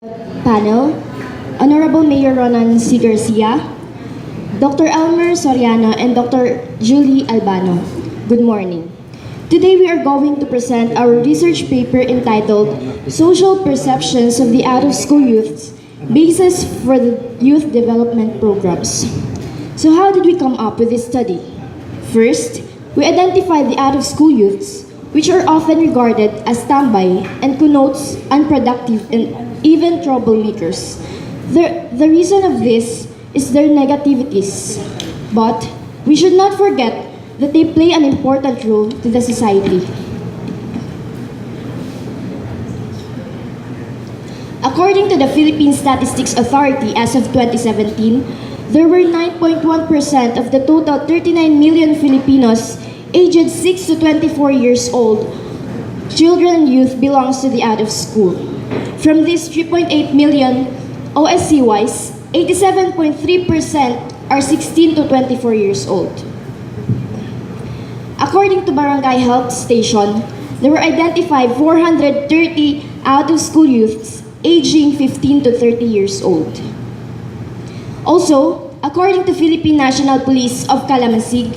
Panel, Honorable Mayor Ronan C. Garcia, Dr. Elmer Soriano, and Dr. Julie Albano. Good morning. Today we are going to present our research paper entitled Social Perceptions of the Out-of-School Youths, Basis for the Youth Development Programs. So how did we come up with this study? First, we identified the out-of-school youths, which are often regarded as standby and connotes unproductive and even troublemakers. The reason of this is their negativities, but we should not forget that they play an important role to the society. According to the Philippine Statistics Authority as of 2017, there were 9.1% of the total 39 million Filipinos aged 6 to 24 years old. Children and youth belongs to the out of school. From these 3.8 million OSC-wise, 87.3% are 16 to 24 years old. According to Barangay Health Station, there were identified 430 out-of-school youths aging 15 to 30 years old. Also, according to Philippine National Police of Kalamansig,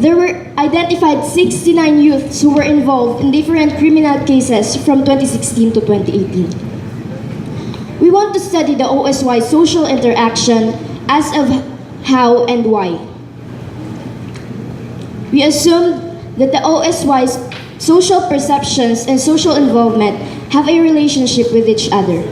there were identified 69 youths who were involved in different criminal cases from 2016 to 2018. We want to study the OSY social interaction as of how and why. We assumed that the OSY's social perceptions and social involvement have a relationship with each other.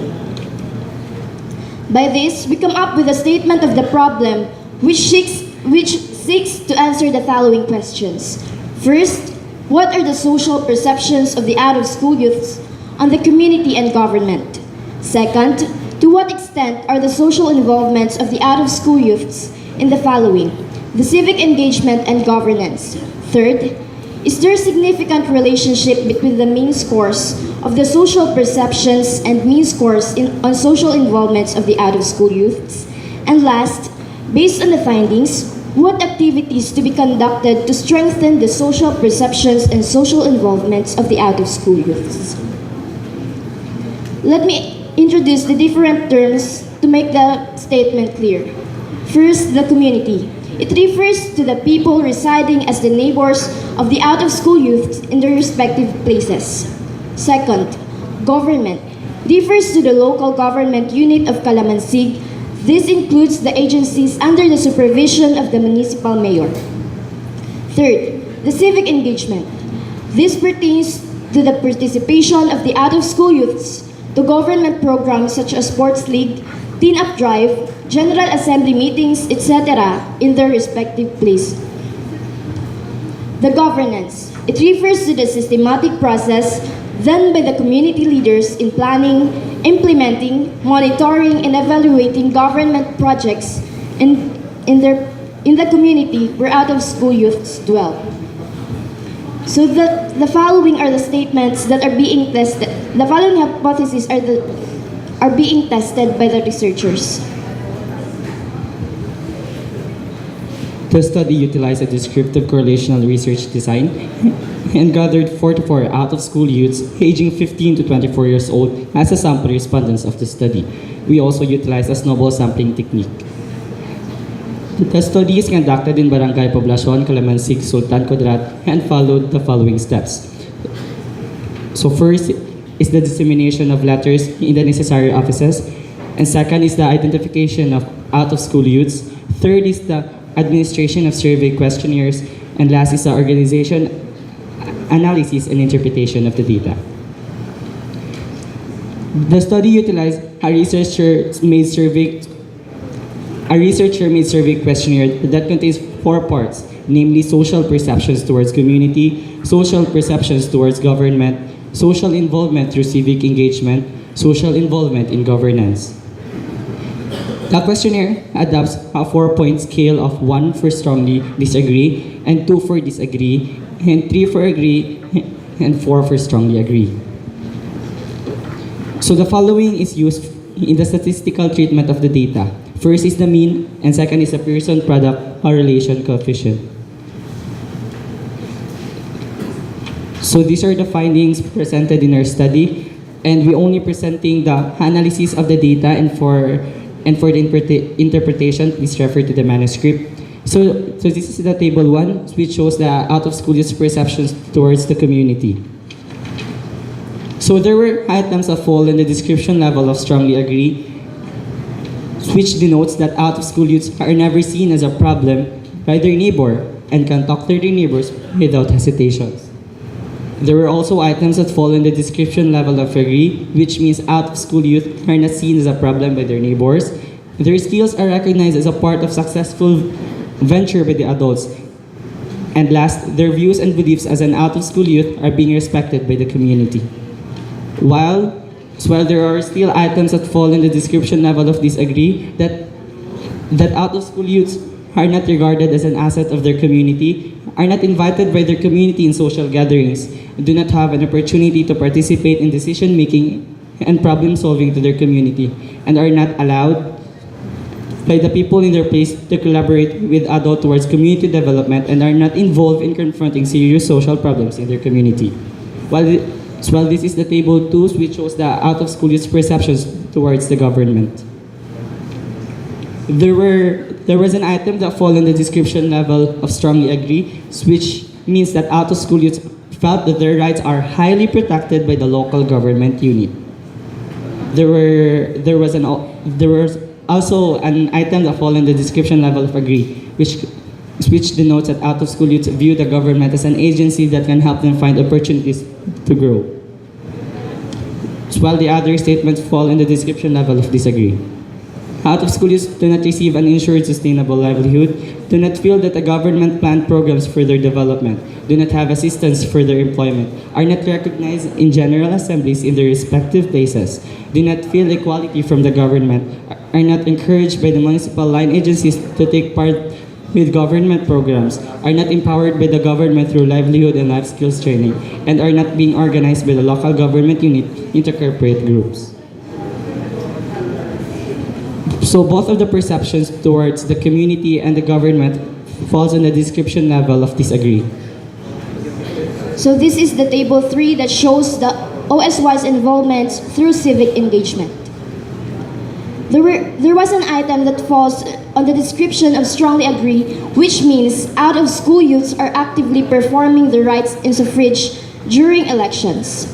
By this, we come up with a statement of the problem which seeks to answer the following questions. First, what are the social perceptions of the out-of-school youths on the community and government? Second, to what extent are the social involvements of the out-of-school youths in the following: the civic engagement and governance? Third, is there a significant relationship between the mean scores of the social perceptions and mean scores on social involvements of the out-of-school youths? And last, based on the findings, what activities to be conducted to strengthen the social perceptions and social involvements of the out-of-school youths? Let me introduce the different terms to make the statement clear. First, the community. It refers to the people residing as the neighbors of the out-of-school youth in their respective places. Second, government. Refers to the local government unit of Kalamansig. This includes the agencies under the supervision of the municipal mayor. Third, the civic engagement. This pertains to the participation of the out-of-school youths to government programs such as sports league, teen-up drive, General Assembly meetings, etc. in their respective place. The governance. It refers to the systematic process done by the community leaders in planning, implementing, monitoring, and evaluating government projects in the community where out-of-school youths dwell. So the following are the statements that are being tested. The following hypotheses are being tested by the researchers. The study utilized a descriptive correlational research design and gathered 44 out-of-school youths aging 15 to 24 years old as the sample respondents of the study. We also utilized a snowball sampling technique. The study is conducted in Barangay Poblacion, Kalamansig, Sultan Kudarat, and followed the following steps. So first is the dissemination of letters in the necessary offices, and second is the identification of out-of-school youths. Third is the administration of survey questionnaires, and last is the organization, analysis, and interpretation of the data. The study utilized a researcher-made survey questionnaire that contains 4 parts, namely social perceptions towards community, social perceptions towards government, social involvement through civic engagement, social involvement in governance. The questionnaire adopts a 4-point scale of 1 for strongly disagree, and 2 for disagree, and 3 for agree, and 4 for strongly agree. So the following is used in the statistical treatment of the data. First is the mean, and second is the Pearson-Product correlation coefficient. So these are the findings presented in our study. and we only presenting the analysis of the data, and for the interpretation, please refer to the manuscript. So this is the table 1, which shows the out-of-school youth perceptions towards the community. So there were items that fall in the description level of strongly agree, which denotes that out-of-school youths are never seen as a problem by their neighbor and can talk to their neighbors without hesitation. There were also items that fall in the description level of agree, which means out-of-school youth are not seen as a problem by their neighbors. Their skills are recognized as a part of successful venture by the adults. And last, their views and beliefs as an out-of-school youth are being respected by the community. While there are still items that fall in the description level of disagree, that out-of-school youths are not regarded as an asset of their community, are not invited by their community in social gatherings, do not have an opportunity to participate in decision-making and problem-solving to their community, and are not allowed by the people in their place to collaborate with adults towards community development, and are not involved in confronting serious social problems in their community. While this is the table 2, which shows the out-of-school youth perceptions towards the government. There was an item that fall in the description level of strongly agree, which means that out-of-school youth felt that their rights are highly protected by the local government unit. There was also an item that fall in the description level of agree, which denotes that out-of-school youth view the government as an agency that can help them find opportunities to grow. While the other statements fall in the description level of disagree. Out-of-school youth do not receive an ensured sustainable livelihood, do not feel that the government planned programs for their development, do not have assistance for their employment, are not recognized in general assemblies in their respective places, do not feel equality from the government, are not encouraged by the municipal line agencies to take part with government programs, are not empowered by the government through livelihood and life skills training, and are not being organized by the local government unit into corporate groups. So both of the perceptions towards the community and the government falls on the description level of disagree. So this is the table 3 that shows the OSY's involvement through civic engagement. There was an item that falls on the description of strongly agree, which means out-of-school youths are actively performing their rights in suffrage during elections.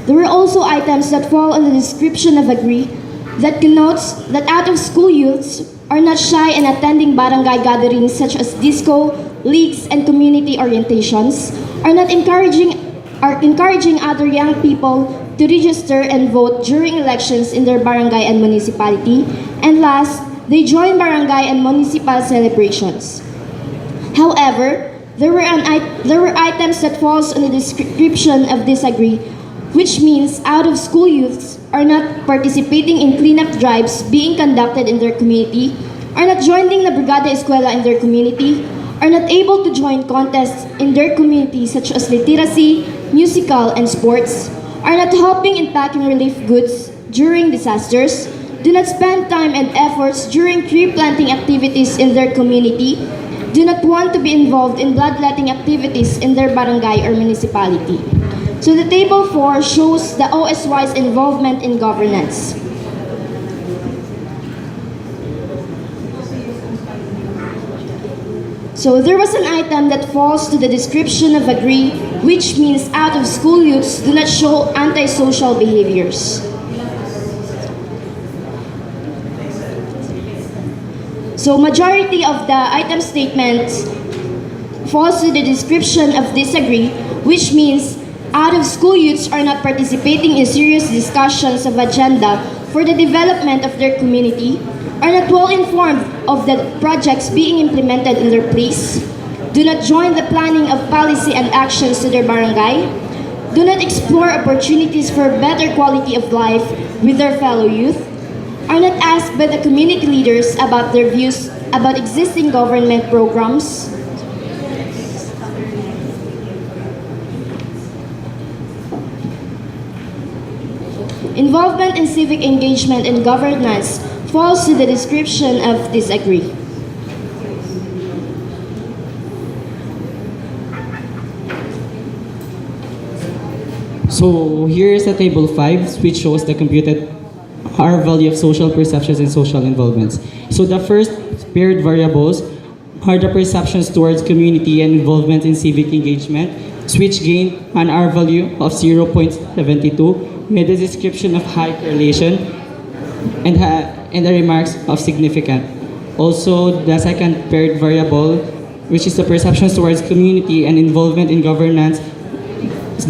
There were also items that fall on the description of agree, that connotes that out-of-school youths are not shy in attending barangay gatherings such as disco, leagues, and community orientations, are encouraging other young people to register and vote during elections in their barangay and municipality, and last, they join barangay and municipal celebrations. However, there were items that falls on the description of disagree, which means out-of-school youths are not participating in cleanup drives being conducted in their community, are not joining the Brigada Eskwela in their community, are not able to join contests in their community such as literacy, musical, and sports, are not helping in packing relief goods during disasters, do not spend time and efforts during tree planting activities in their community, do not want to be involved in bloodletting activities in their barangay or municipality. So the table 4 shows the OSY's involvement in governance. So there was an item that falls to the description of agree, which means out-of-school youths do not show antisocial behaviors. So majority of the item statements falls to the description of disagree, which means out-of-school youths are not participating in serious discussions of agenda for the development of their community, are not well informed of the projects being implemented in their place, do not join the planning of policy and actions to their barangay, do not explore opportunities for better quality of life with their fellow youth, are not asked by the community leaders about their views about existing government programs, involvement in civic engagement and governance falls to the description of disagree. So here is a table 5, which shows the computed R value of social perceptions and social involvements. So the first paired variables are the perceptions towards community and involvement in civic engagement, which gained an R value of 0.72 with a description of high correlation and the remarks of significant. Also, the second paired variable, which is the perceptions towards community and involvement in governance,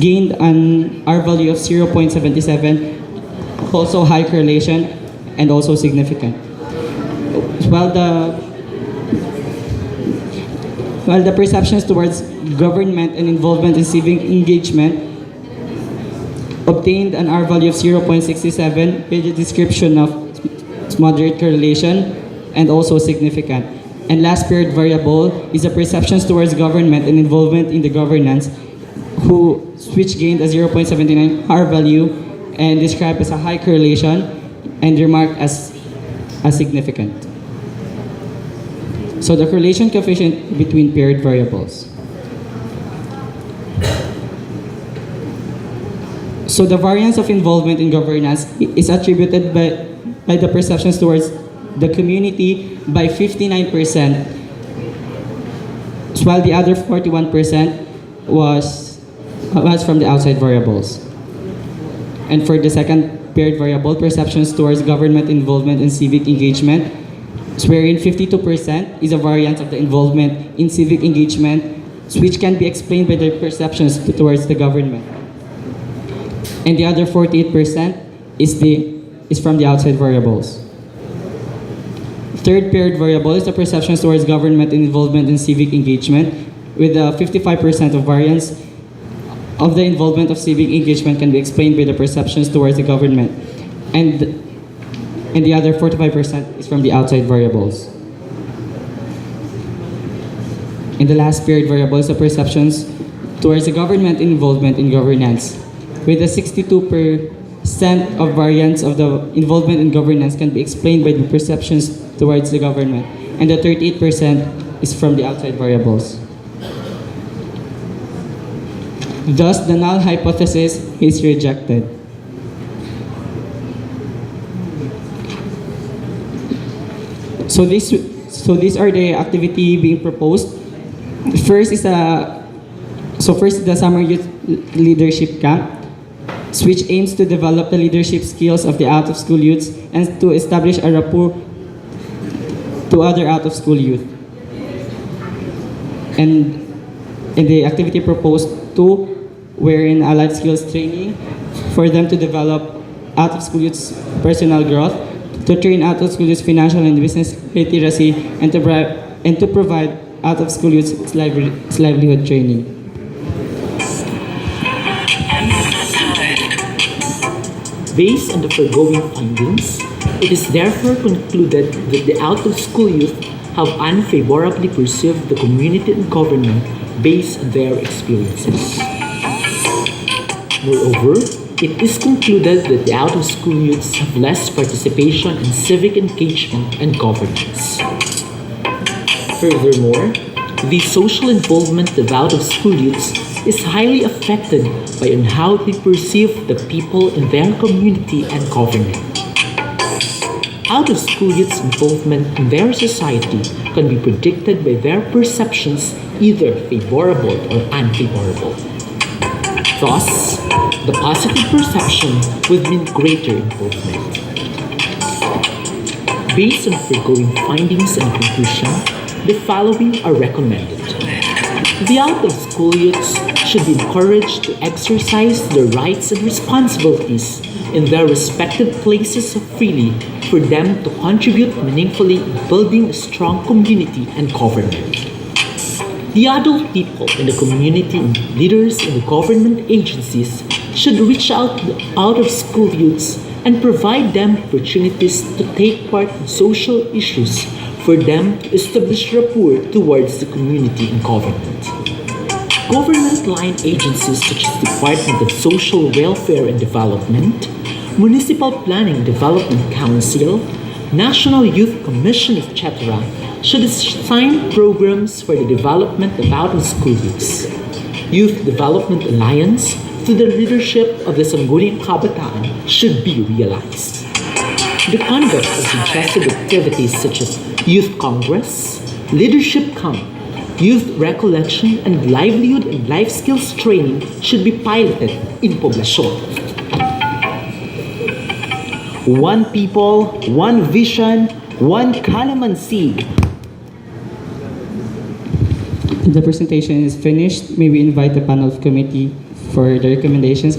gained an R value of 0.77, also high correlation and also significant. While the perceptions towards government and involvement in civic engagement obtained an R value of 0.67 with a description of moderate correlation and also significant. And last paired variable is the perceptions towards government and involvement in the governance, which gained a 0.79 R value and described as a high correlation and remarked as significant. So the correlation coefficient between paired variables. So the variance of involvement in governance is attributed by the perceptions towards the community by 59%, while the other 41% was from the outside variables. And for the second paired variable, perceptions towards government involvement in civic engagement, wherein 52% is a variance of the involvement in civic engagement, which can be explained by the perceptions towards the government. And the other 48% is from the outside variables. Third paired variable is the perceptions towards government and involvement in civic engagement, with a 55% of variance of the involvement of civic engagement can be explained by the perceptions towards the government, and the other 45% is from the outside variables. And the last paired variable is the perceptions towards the government involvement in governance, with a 62% of variance of the involvement in governance can be explained by the perceptions towards the government, and the 38% is from the outside variables. Thus, the null hypothesis is rejected. So these are the activity being proposed. First is the summer youth leadership camp, which aims to develop the leadership skills of the out-of-school youths and to establish a rapport to other out-of-school youth. And the activity proposed 2, wherein a life skills training for them to develop out-of-school youths' personal growth, to train out-of-school youths' financial and business literacy, and to provide out-of-school youths' livelihood training. Based on the foregoing findings, it is therefore concluded that the out-of-school youth have unfavorably perceived the community and government based on their experiences. Moreover, it is concluded that the out-of-school youths have less participation in civic engagement and governance. Furthermore, the social involvement of out-of-school youths is highly affected by on how they perceive the people in their community and government. Out-of-school youths' involvement in their society can be predicted by their perceptions, either favorable or unfavorable. Thus, the positive perception would mean greater involvement. Based on foregoing findings and conclusion, the following are recommended. The out-of-school youths should be encouraged to exercise their rights and responsibilities in their respective places freely for them to contribute meaningfully in building a strong community and government. The adult people in the community and leaders in the government agencies should reach out to the out-of-school youths and provide them opportunities to take part in social issues for them to establish rapport towards the community and government. Government line agencies such as Department of Social Welfare and Development, Municipal Planning Development Council, National Youth Commission, etc., should assign programs for the development of out-of-school youths. Youth Development Alliance, to the leadership of the Sangguniang Kabataan should be realized. The conduct of suggested activities such as Youth Congress, Leadership Camp, Youth Recollection, and Livelihood and Life Skills Training should be piloted in Poblacion. One people, one vision, one Kalamansig. The presentation is finished. May we invite the panel of committee for the recommendations.